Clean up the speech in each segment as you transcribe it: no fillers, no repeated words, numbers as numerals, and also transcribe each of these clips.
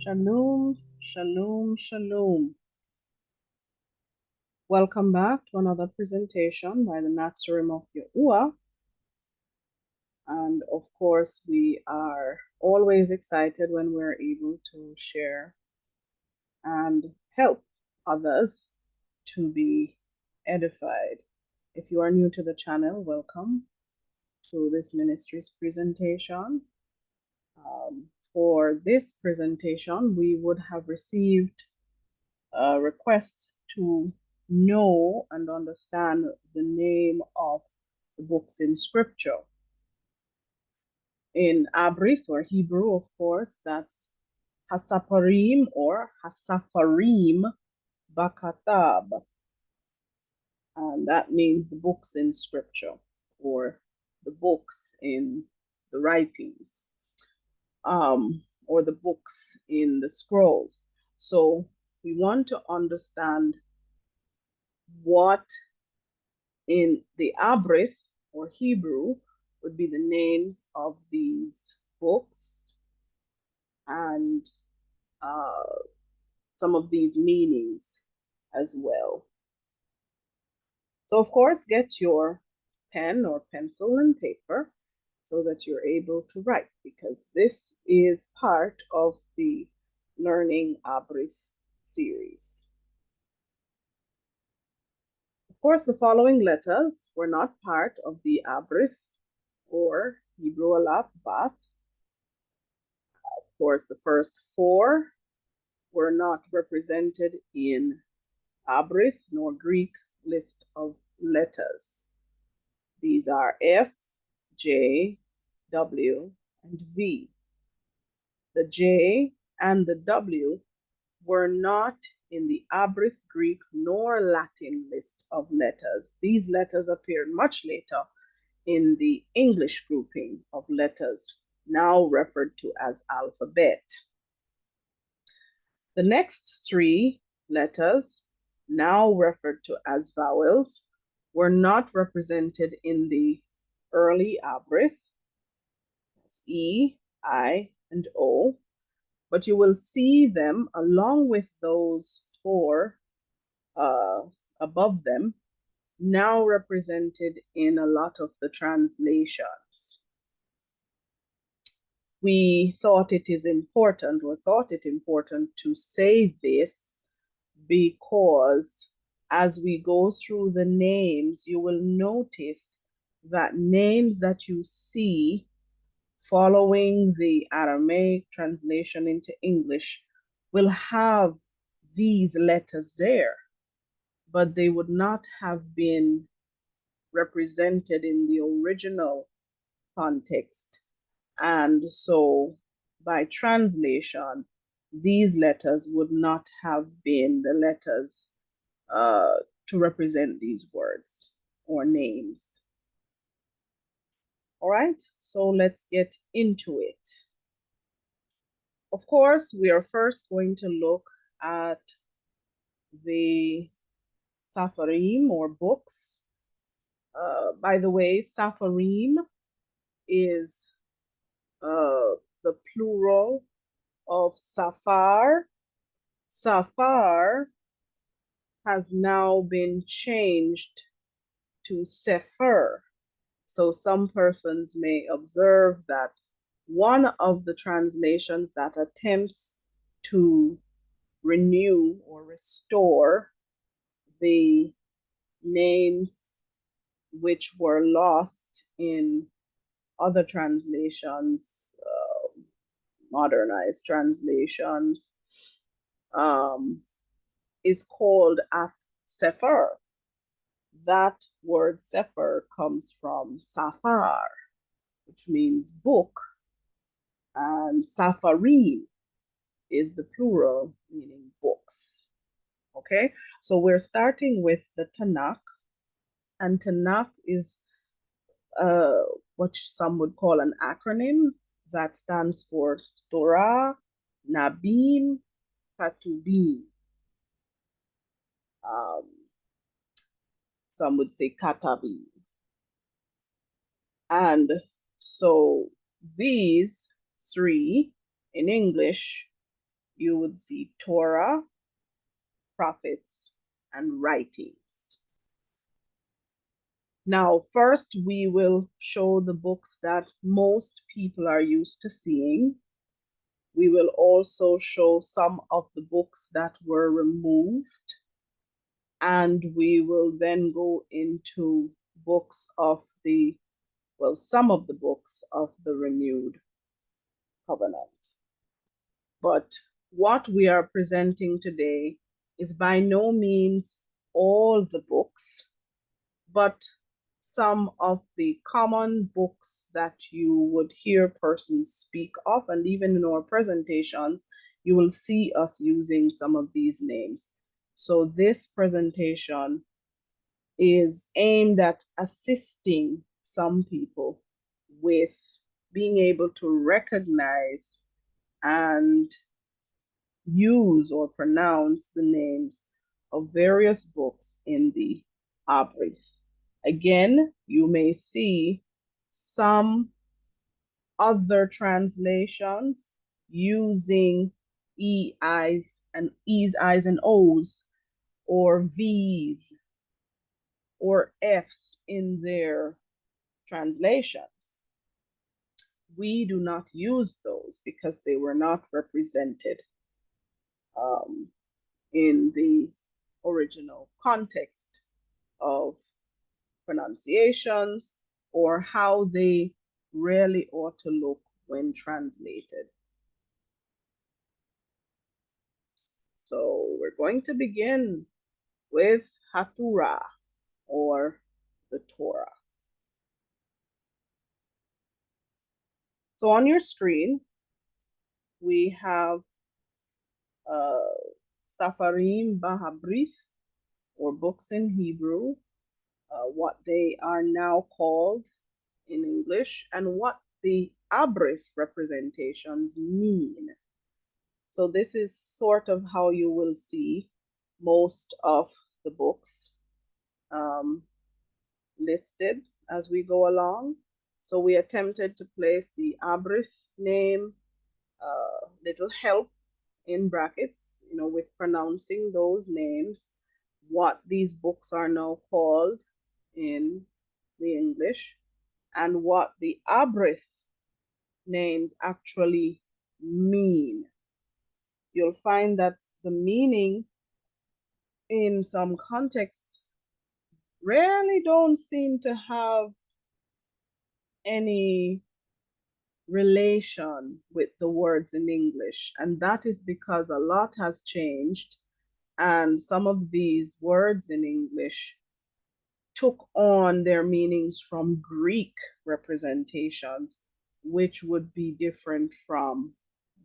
Shalom, shalom, shalom. Welcome back to another presentation by the Matsurim of YaHUaH. And of course, we are always excited when we're able to share and help others to be edified. If you are new to the channel, welcome to this ministry's presentation. For this presentation, we would have received a request to know and understand the name of the books in scripture. In Abryth, or Hebrew, of course, that's Hasapharym or Hasapharym Bakatab. And that means the books in scripture, or the books in the writings, or the books in the scrolls. So we want to understand what in the Abryth or Hebrew would be the names of these books and some of these meanings as well. So of course, get your pen or pencil and paper so that you're able to write, because this is part of the Learning Abryth series. Of course, the following letters were not part of the Abryth or Hebrew alphabet. Of course, the first four were not represented in Abryth nor Greek list of letters. These are F, J, W, and V. The J and the W were not in the Abryth Greek nor Latin list of letters. These letters appeared much later in the English grouping of letters, now referred to as alphabet. The next three letters, now referred to as vowels, were not represented in the early Abryth, E, I, and O, but you will see them along with those four above them, now represented in a lot of the translations. We thought it important to say this because as we go through the names, you will notice that names that you see following the Aramaic translation into English will have these letters there, but they would not have been represented in the original context. And so by translation, these letters would not have been the letters to represent these words or names. All right, so let's get into it. Of course, we are first going to look at the sapharym or books. By the way, sapharym is the plural of Saphar. Saphar has now been changed to Cepher. So some persons may observe that one of the translations that attempts to renew or restore the names which were lost in other translations, modernized translations, is called Cepher. That word Cepher comes from Saphar, which means book, and sapharym is the plural, meaning books. Okay, so we're starting with the Tanakh, and Tanakh is what some would call an acronym that stands for Torah, Nabim, Katubim. Some would say Katabim. And so these three in English you would see Torah, prophets, and writings. Now, first, we will show the books that most people are used to seeing. We will also show some of the books that were removed, and we will then go into books of the, well, some of the books of the renewed covenant. But what we are presenting today is by no means all the books, but some of the common books that you would hear persons speak of, and even in our presentations, you will see us using some of these names. So this presentation is aimed at assisting some people with being able to recognize and use or pronounce the names of various books in the Abryth. Again, you may see some other translations using E's, I's and O's, or V's or F's in their translations. We do not use those because they were not represented in the original context of pronunciations or how they really ought to look when translated. So we're going to begin with HaTorah, or the Torah. So on your screen, we have Sapharym Abryth, or books in Hebrew, what they are now called in English, and what the Abryth representations mean. So this is sort of how you will see most of the books listed as we go along. So we attempted to place the Abryth name, little help in brackets, with pronouncing those names, what these books are now called in the English, and what the Abryth names actually mean. You'll find that the meaning in some context really don't seem to have any relation with the words in English, and that is because a lot has changed, and some of these words in English took on their meanings from Greek representations, which would be different from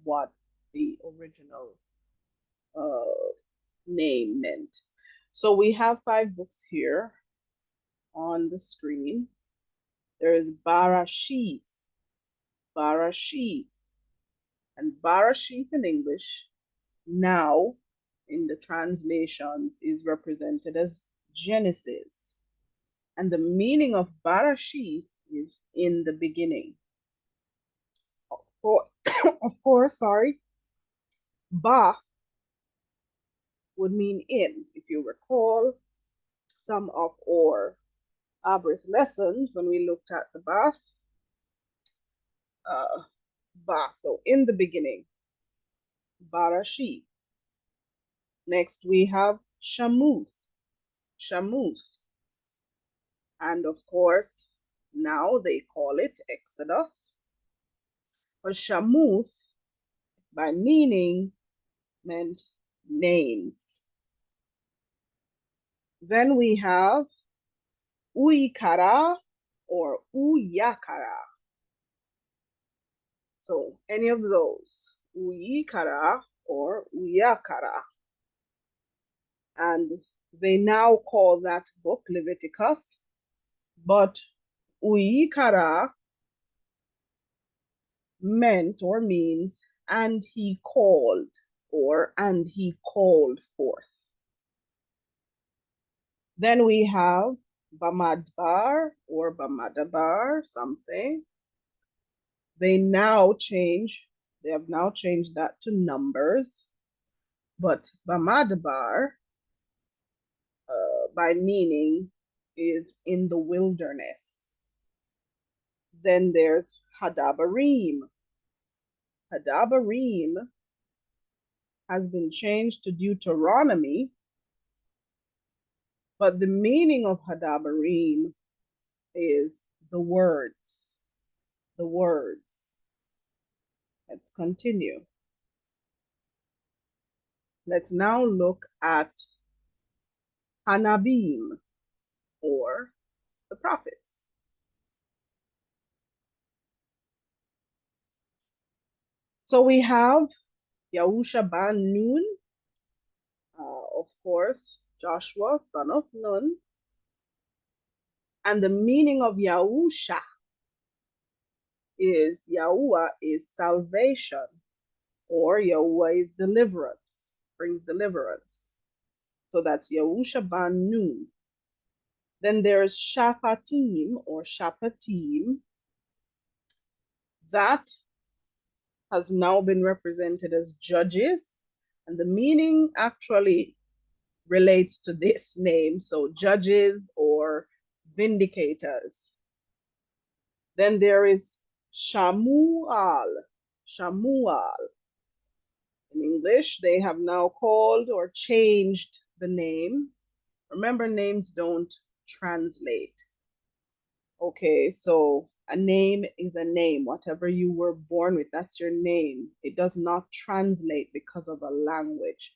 what the original name meant. So we have 5 books here on the screen. There is Barashith, Barashith, and Barashith in English now in the translations is represented as Genesis. And the meaning of Barashith is in the beginning. Of course, Ba would mean in. If you recall some of our Abryth lessons when we looked at the Ba, so in the beginning, Barashith. Next we have Shamuth, Shamuth. And of course, now they call it Exodus. But Shamuth, by meaning, meant names. Then we have Uikara or Uyakara. So any of those, Uikara or Uyakara. And they now call that book Leviticus, but Uikara meant or means and he called, or and he called forth. Then we have Bamidbar or Bamidbar, some say. They now change They have now changed that to numbers. But Bamadabar, by meaning, is in the wilderness. Then there's Hadabarim. Hadabarim has been changed to Deuteronomy, but the meaning of Hadabarim is the words. The words. Let's continue. Let's now look at Hanabim, or the prophets. So we have Yahusha ban Nun, of course, Joshua, son of Nun. And the meaning of Yahusha is YaHUaH is salvation, or YaHUaH is deliverance, brings deliverance. So that's Yahusha ban Nun. Then there's Shapatim, or Shapatim. That has now been represented as judges, and the meaning actually relates to this name, so judges or vindicators. Then there is Shamual. Shamual. In English, they have now called or changed the name. Remember, names don't translate. Okay, so a name is a name. Whatever you were born with, that's your name. It does not translate because of a language.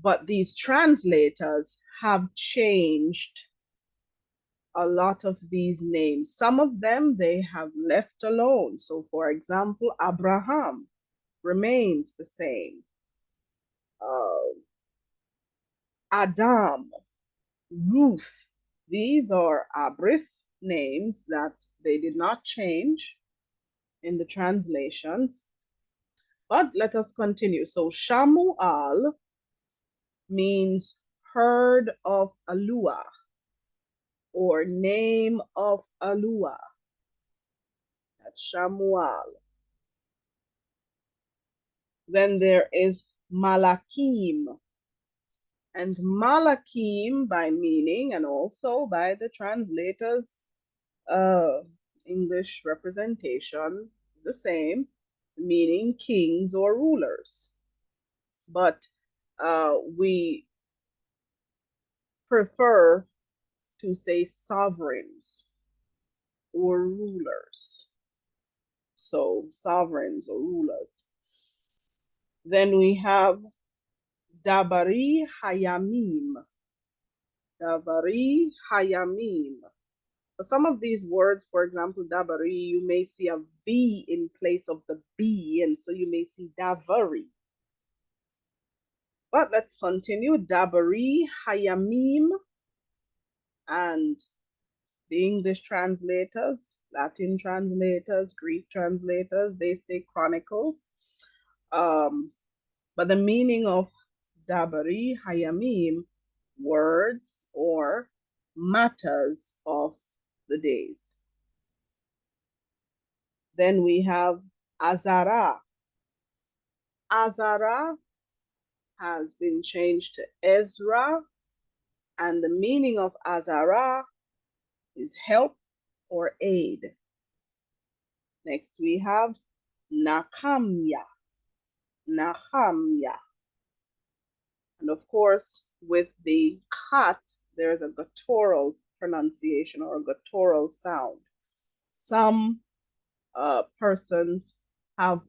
But these translators have changed a lot of these names. Some of them they have left alone. So for example, Abraham remains the same. Adam, Ruth, these are Abryth names that they did not change in the translations. But let us continue. So Shamual means herd of YaHUaH, or name of YaHUaH. That's Shamual. Then there is Malakym. And Malakym, by meaning and also by the translators' English representation, is the same, meaning kings or rulers. But we prefer to say sovereigns or rulers. So sovereigns or rulers. Then we have Dabary Ha'Yamym. Dabary Ha'Yamym. For some of these words, for example, Dabary, you may see a V in place of the B, and so you may see Dabary. But let's continue. Dabary Ha'Yamym, and the English translators, Latin translators, Greek translators, they say chronicles. But the meaning of Dabary Ha'Yamym, words or matters of the days. Then we have Azara. Azara has been changed to Ezra, and the meaning of Azara is help or aid. Next we have Nakamya. Nakamya. And of course, with the khat, there's a guttural pronunciation or a guttural sound. Some persons have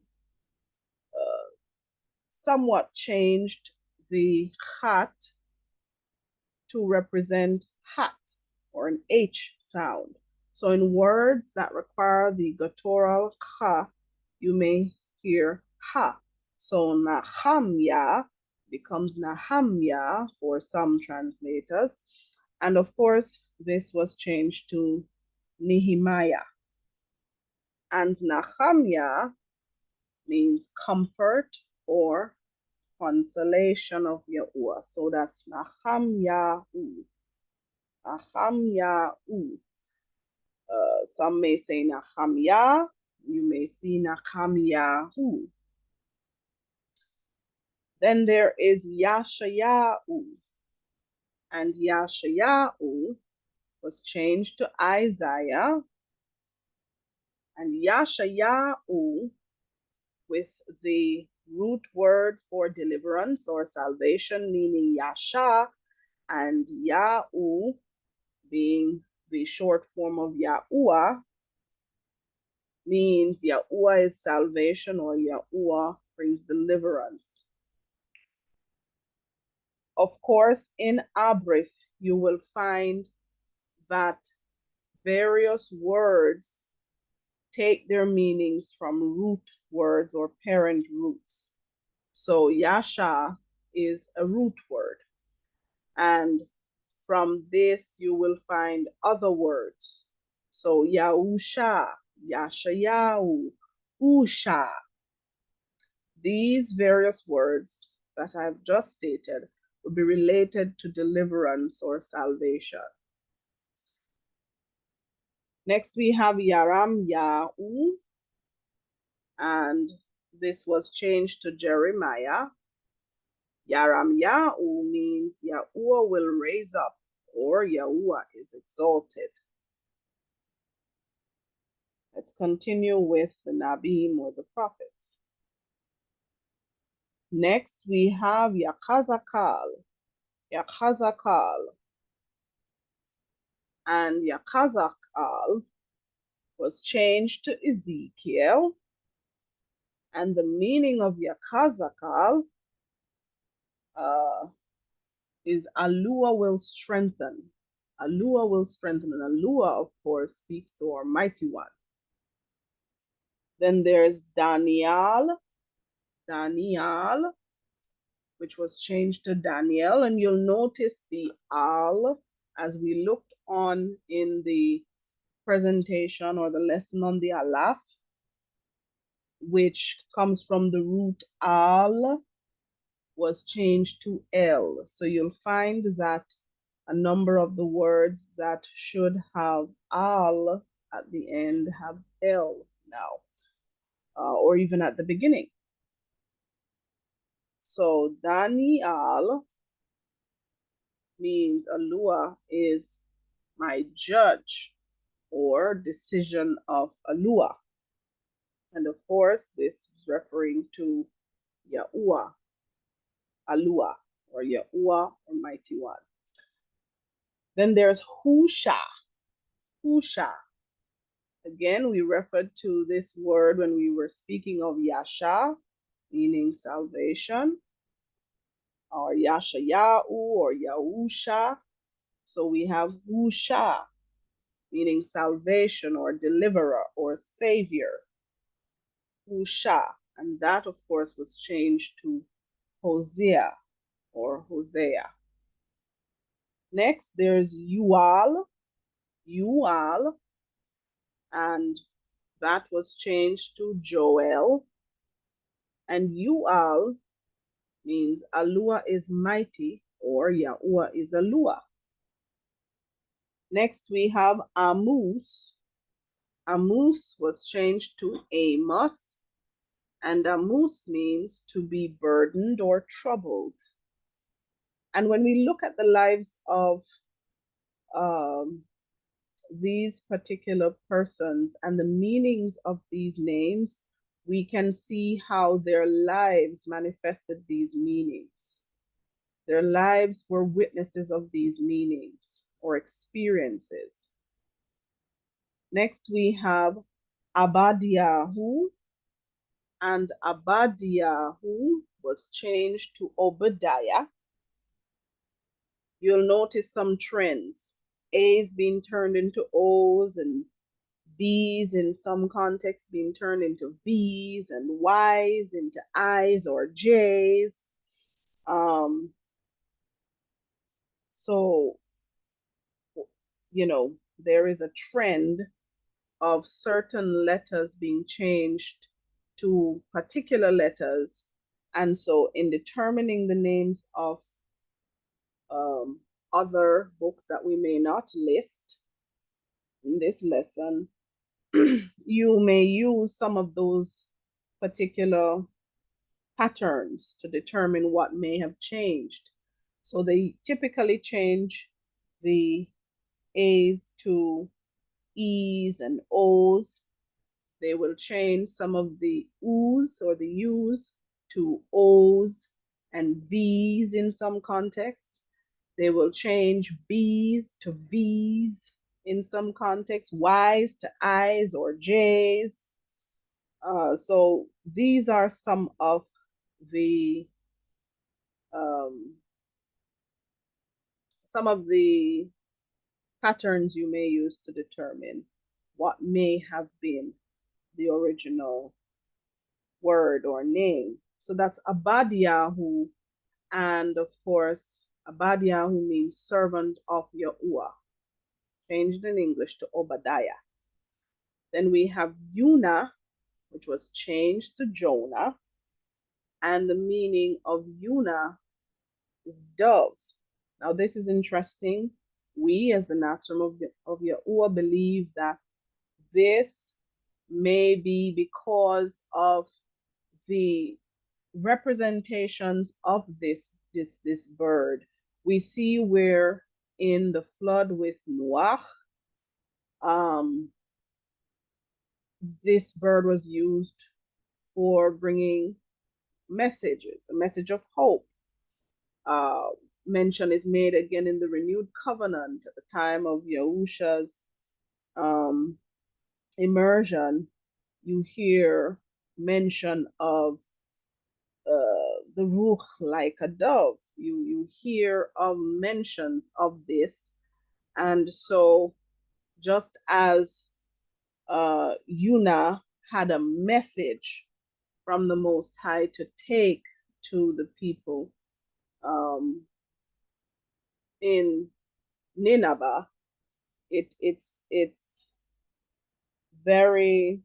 somewhat changed the khat to represent hat or an H sound. So in words that require the guttural kha, you may hear ha. So Nahamya becomes Nahamya for some translators. And of course, this was changed to Nehemiah. And Nahamya means comfort or consolation of YaHUaH. So that's YaHU. YaHU. Some may say Nahamya, you may see YaHU. Then there is YaHU, and YaHU was changed to Isaiah, and YaHU with the root word for deliverance or salvation, meaning Yasha, and YaHU being the short form of YaHUaH, means YaHUaH is salvation, or YaHUaH brings deliverance. Of course, in Abryth, you will find that various words take their meanings from root words or parent roots. So Yasha is a root word. And from this, you will find other words. So Yahusha, Yashayahu, Usha. These various words that I've just stated will be related to deliverance or salvation. Next, we have Yaram YaHU, and this was changed to Jeremiah. Yaram YaHU means YaHUaH will raise up, or YaHUaH is exalted. Let's continue with the Nabim, or the prophets. Next, we have YaHUaH, YaHUaH, and YaHUaH was changed to Ezekiel, and the meaning of YaHUaH is YaHUaH will strengthen. YaHUaH will strengthen, and YaHUaH, of course, speaks to our mighty one. Then there's Daniel, which was changed to Daniel, and you'll notice the al as we looked on in the presentation or the lesson on the Aleph, which comes from the root al, was changed to el. So you'll find that a number of the words that should have al at the end have el now, or even at the beginning. So Daniel means YaHUaH is my judge, or decision of YaHUaH. And of course, this is referring to YaHUaH, YaHUaH, or YaHUaH, Almighty One. Then there's Husha. Again, we referred to this word when we were speaking of Yasha, meaning salvation, or Yashayahu, or Yahusha. So we have Husha, meaning salvation, or deliverer, or savior. Husha, and that, of course, was changed to Hosea, or Hosea. Next, there's YaHUaH, and that was changed to Joel. And YaHUaH means YaHUaH is mighty, or YaHUaH is YaHUaH. Next, we have Amos. Amos was changed to Amos, and Amos means to be burdened or troubled. And when we look at the lives of these particular persons and the meanings of these names, we can see how their lives manifested these meanings. Their lives were witnesses of these meanings or experiences. Next, we have Abadiyahu, and Abadiyahu was changed to Obadiah. You'll notice some trends. A's being turned into O's, and B's in some contexts being turned into B's, and Y's into I's or J's. So, you know, there is a trend of certain letters being changed to particular letters. And so in determining the names of other books that we may not list in this lesson, you may use some of those particular patterns to determine what may have changed. So they typically change the A's to E's and O's. They will change some of the U's or the U's to O's and V's in some contexts. They will change B's to V's in some contexts, Y's to I's or J's. So these are some of the patterns you may use to determine what may have been the original word or name. So that's Abadiyahu, and of course, Abadiyahu means servant of YaHUaH, changed in English to Obadiah. Then we have Yuna, which was changed to Jonah, and the meaning of Yuna is dove. Now this is interesting. We as the Natsum of YaHUaH believe that this may be because of the representations of this bird. We see where in the flood with Noah, this bird was used for bringing messages, a message of hope. Mention is made again in the renewed covenant at the time of Yahusha's immersion. You hear mention of the ruach like a dove. You hear mentions of this, and so just as Yuna had a message from the Most High to take to the people in Nineveh, it's very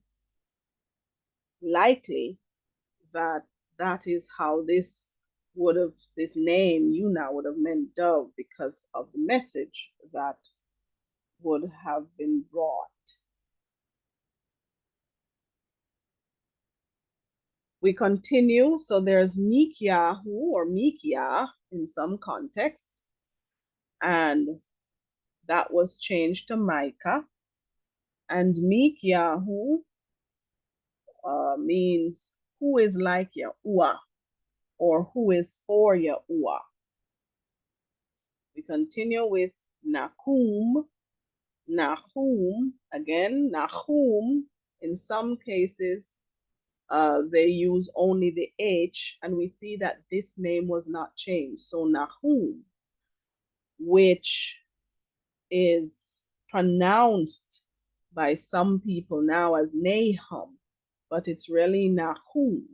likely that that is how this name Yuna would have meant dove, because of the message that would have been brought. We continue. So there's YaHU or YaHU in some contexts, and that was changed to Micah. And YaHU means who is like YaHUaH, or who is for YaHUaH. We continue with Nahum. Nahum, again, Nahum, in some cases, they use only the H, and we see that this name was not changed. So Nahum, which is pronounced by some people now as Nahum, but it's really Nahum.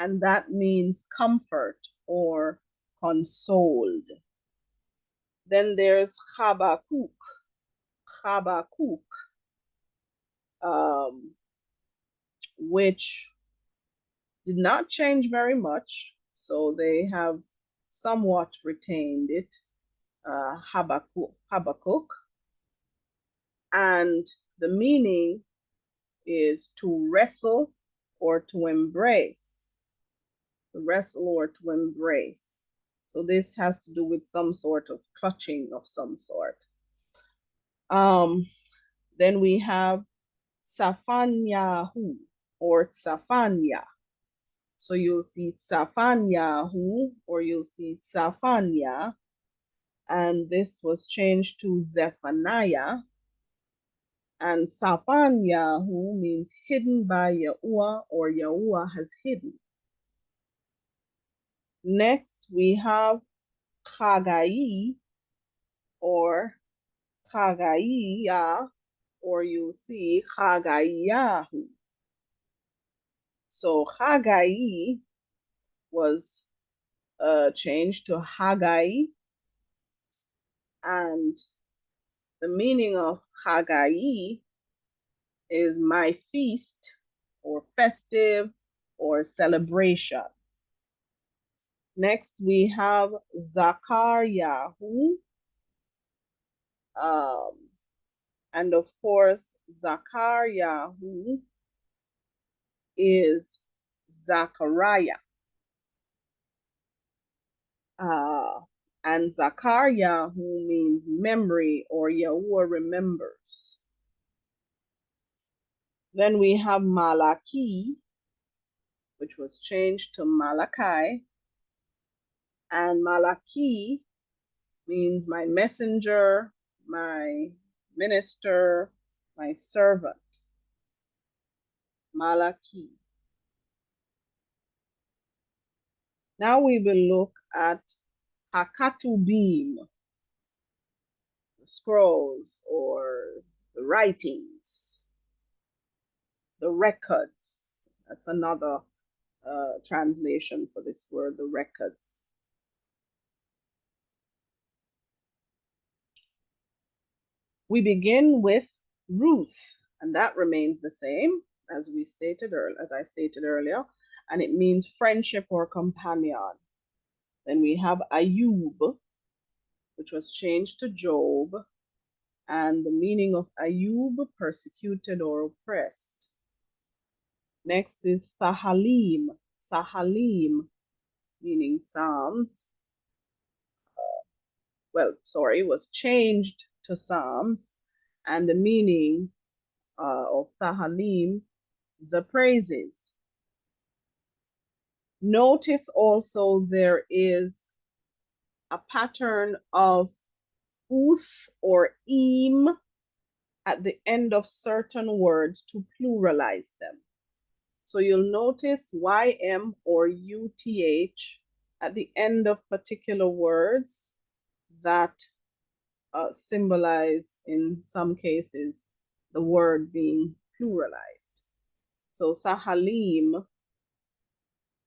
And that means comfort or consoled. Then there's Habakkuk. Habakkuk, which did not change very much, so they have somewhat retained it, Habakkuk. And the meaning is to wrestle or to embrace. To wrestle or to embrace. So this has to do with some sort of clutching of some sort. Then we have Saphanyahu or Tsaphanya. So you'll see Tsafanyahu or you'll see Tsaphanya, and this was changed to Zephaniah. And Tsafanyahu means hidden by YaHUaH, or YaHUaH has hidden. Next we have Chagai or Chagaiya, or you'll see Chagaiyahu. So Chagai was changed to Haggai, and the meaning of Haggai is my feast or festive or celebration. Next we have Zakharyahu, and of course Zakharyahu is Zachariah. And Zachariah, who means memory, or YaHUaH remembers. Then we have Malachi, which was changed to Malachi. And Malachi means my messenger, my minister, my servant. Malachi. Now we will look at Hakatubim, the scrolls or the writings, the records. That's another translation for this word, the records. We begin with Ruth, and that remains the same as we stated earlier, as I stated earlier, and it means friendship or companion. Then we have Ayub, which was changed to Job, and the meaning of Ayub, persecuted or oppressed. Next is Thahalim, Thahalim, meaning Psalms. Was changed to Psalms, and the meaning of Thahalim, the praises. Notice also there is a pattern of uth or im at the end of certain words to pluralize them. So you'll notice ym or uth at the end of particular words that symbolize, in some cases, the word being pluralized. So Thahalim,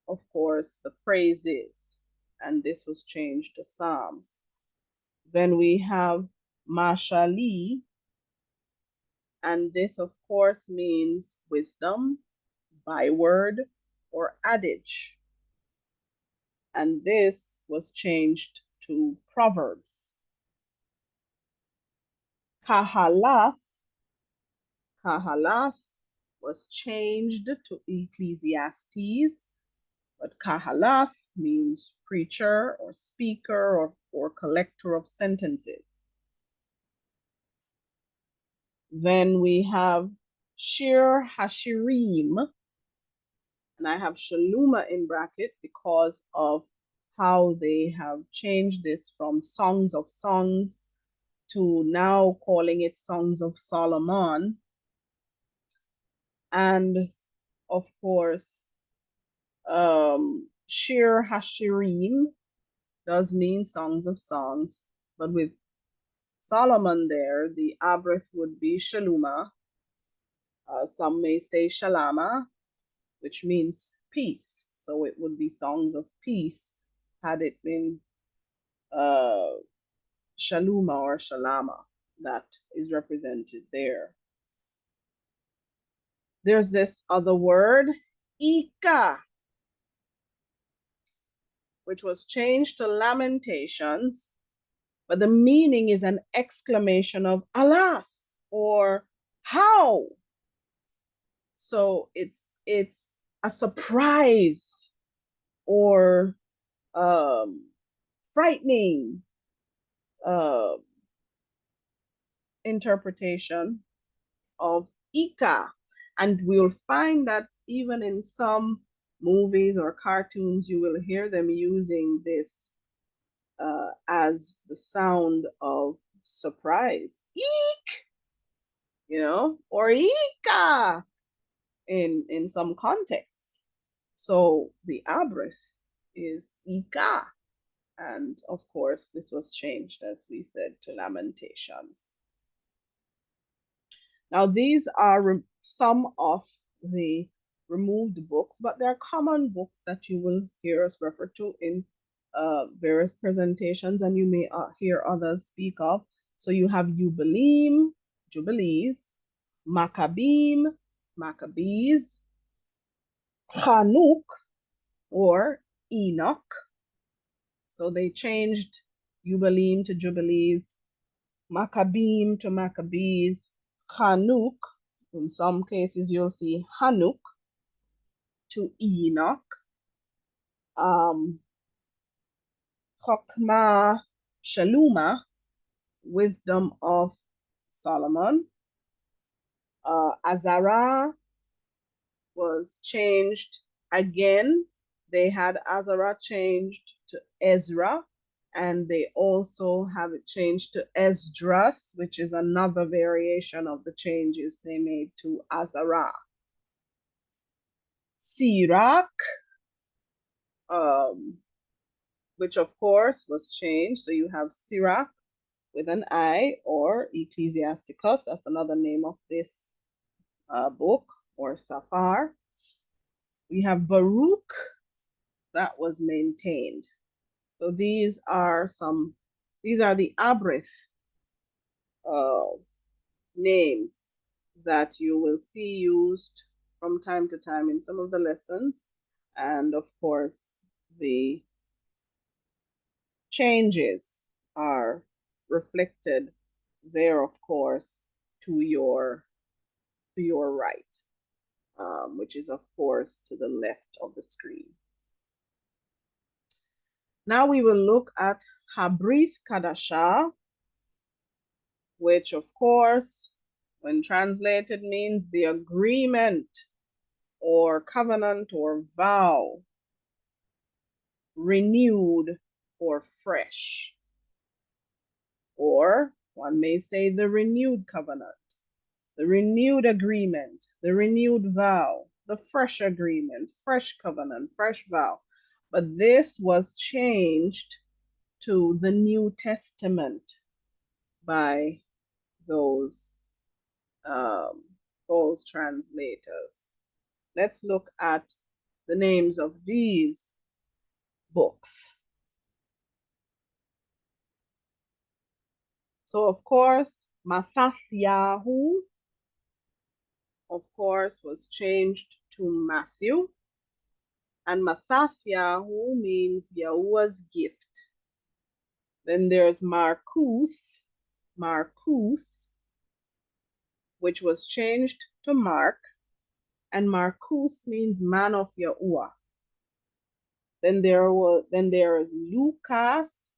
of course, the praises, and this was changed to Psalms. Then we have Mashali, and this, of course, means wisdom, byword, or adage. And this was changed to Proverbs. Kahalath was changed to Ecclesiastes, but Kahalath means preacher or speaker or collector of sentences. Then we have Shir Hashirim, and I have Shaluma in bracket because of how they have changed this from Songs of Songs to now calling it Songs of Solomon. And of course, Shir Hashirim does mean Songs of Songs, but with Solomon there, the Abryth would be Shaluma. Some may say Shalama, which means peace. So it would be Songs of Peace had it been Shaluma or Shalama that is represented there. There's this other word, Ika, which was changed to Lamentations, but the meaning is an exclamation of alas or how. So it's a surprise or frightening interpretation of Ika. And we'll find that even in some movies or cartoons, you will hear them using this as the sound of surprise. Eek! You know, or Ika in some contexts. So the Abryth is Ika. And of course, this was changed, as we said, to Lamentations. Now, these are some of the removed books, but they're common books that you will hear us refer to in various presentations, and you may hear others speak of. So you have Jubileem, Jubilees, Maccabim, Maccabees, Chanuk, or Enoch. So they changed Jubileem to Jubilees, Maccabim to Maccabees, Chanuk. In some cases, you'll see Hanuk. to Enoch. Chokmah Shaluma, wisdom of Solomon. Azarah was changed again. They had Azarah changed to Ezra, and they also have it changed to Esdras, which is another variation of the changes they made to Azarah. Sirach, which of course was changed. So you have Sirach with an I, or Ecclesiasticus. That's another name of this book, or Saphar. We have Baruch, that was maintained. So these are the Abryth names that you will see used from time to time in some of the lessons. And of course, the changes are reflected there, of course, to your right, which is, of course, to the left of the screen. Now we will look at Abryth Kadashah, which, of course, when translated, means the agreement or covenant or vow, renewed or fresh. Or one may say the renewed covenant, the renewed agreement, the renewed vow, the fresh agreement, fresh covenant, fresh vow. But this was changed to the New Testament by those translators. Let's look at the names of these books. So, of course, YAHU, of course, was changed to Matthew. And YAHU means YaHUaH's gift. Then there's Marcus, which was changed to Mark. And Marcus means man of YaHUaH. Then there is Lucas.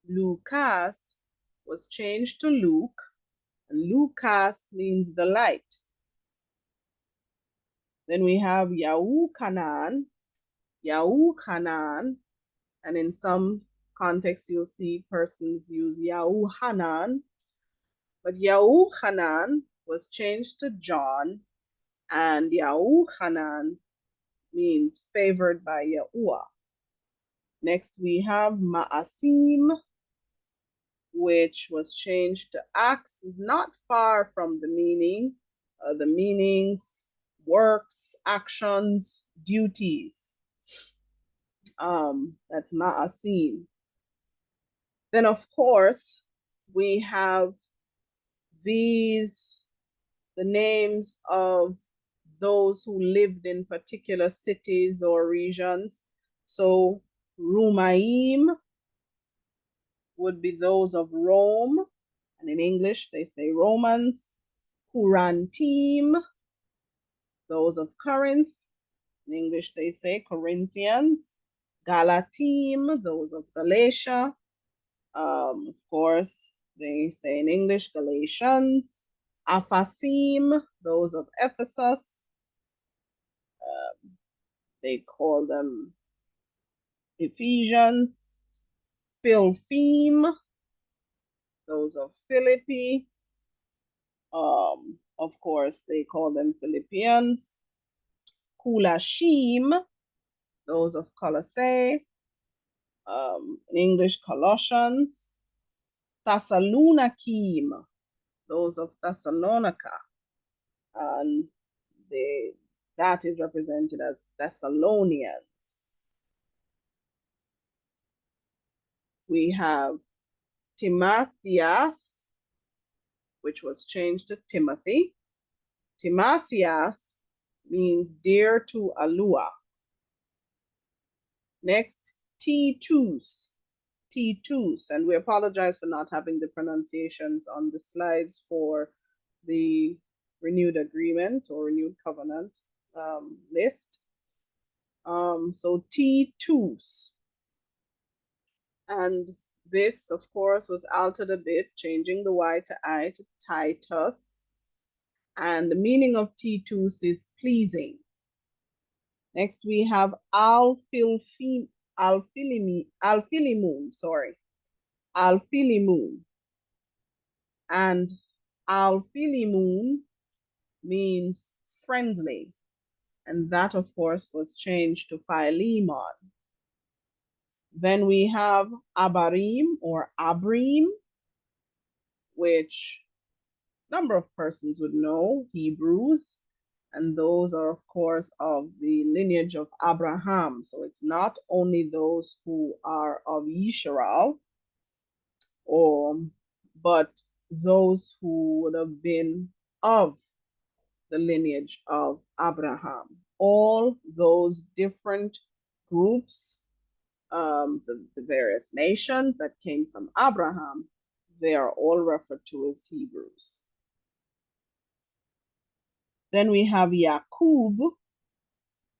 Lucas was changed to Luke, and Lucas means the light. Then we have YaHUaH, and in some contexts you'll see persons use YaHUaH, but YaHUaH was changed to John, and YaHUaH means favored by YaHUaH. Next we have Ma'asim, which was changed to acts, is not far from the meaning. The meanings, works, actions, duties. That's Ma'asim. Then, of course, we have the names of those who lived in particular cities or regions. So, Rumaim would be those of Rome, and in English they say Romans. Kurantim, those of Corinth, in English they say Corinthians. Galatim, those of Galatia. Of course, they say in English Galatians. Aphasim, those of Ephesus. They call them Ephesians. Philphim, those of Philippi. Of course, they call them Philippians. Kulashim, those of Colossae. In English, Colossians. Thessalonikim, those of Thessalonica. And that is represented as Thessalonians. We have Timotheus, which was changed to Timothy. Timotheus means dear to YaHUaH. Next, Titus, and we apologize for not having the pronunciations on the slides for the renewed agreement or renewed covenant list. So T2s. And this, of course, was altered a bit, changing the Y to I to Titus. And the meaning of T2s is pleasing. Next, we have Alphilimum, sorry. Alphilimum. And Alphilimum means friendly. And that, of course, was changed to Philemon. Then we have Abarim or Abrim, which a number of persons would know, Hebrews. And those are, of course, of the lineage of Abraham. So it's not only those who are of Yisrael, but those who would have been of the lineage of Abraham. All those different groups, the various nations that came from Abraham, they are all referred to as Hebrews. Then we have YaHUaH,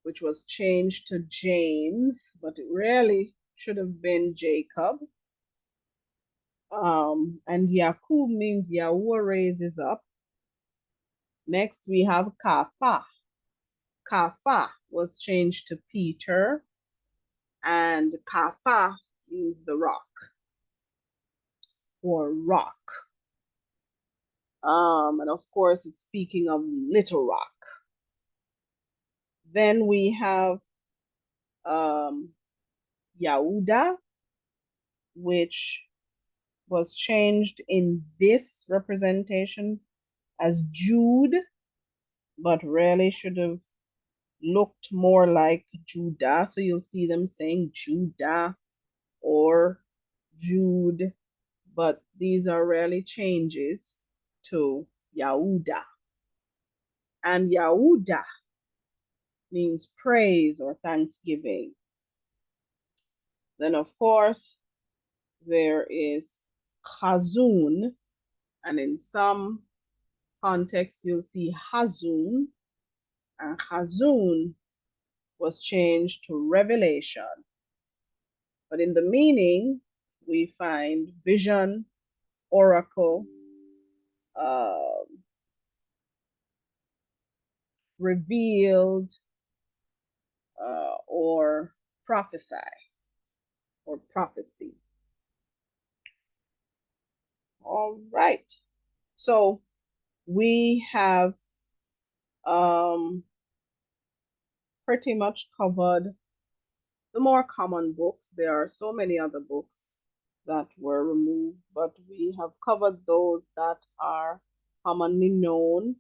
which was changed to James, but it really should have been Jacob. And YaHUaH means YaHUaH raises up. Next, we have Kapha. Kapha was changed to Peter, and Kapha means the rock or rock. And of course, it's speaking of Little Rock. Then we have YaHUdah, which was changed in this representation as Jude, but really should have looked more like Judah. So you'll see them saying Judah or Jude, but these are really changes to YaHUdah. And YaHUdah means praise or thanksgiving. Then, of course, there is Chazun, and in some contexts, you'll see Hazun, and Hazun was changed to revelation. But in the meaning, we find vision, oracle, revealed, or prophesy, or prophecy. All right. So we have pretty much covered the more common books. There are so many other books that were removed, but we have covered those that are commonly known.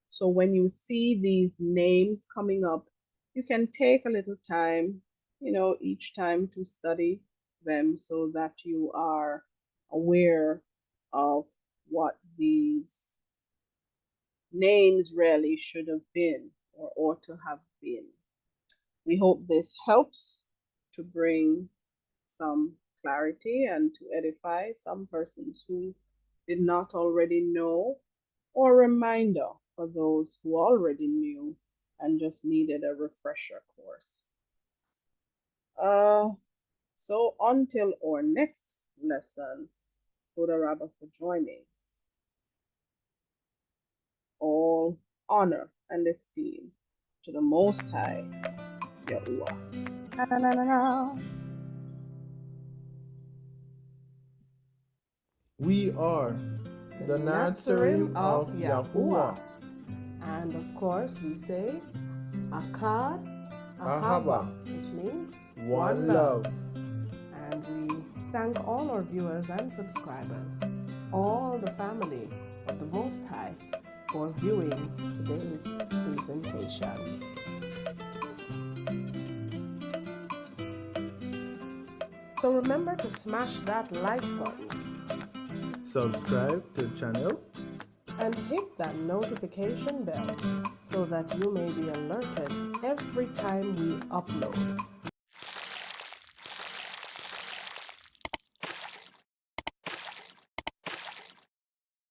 So when you see these names coming up, you can take a little time, each time to study them so that you are aware of what these names really should have been or ought to have been. We hope this helps to bring some clarity and to edify some persons who did not already know, or a reminder for those who already knew and just needed a refresher course. So until our next lesson, Toda Rabba for joining. All honor and esteem to the Most High, YaHUaH. We are the Nazarene of YaHUaH. And of course, we say Akkad Ahava, which means one love. And we thank all our viewers and subscribers, all the family of the Most High, for viewing today's presentation. So remember to smash that like button. Subscribe to the channel And hit that notification bell so that you may be alerted every time we upload.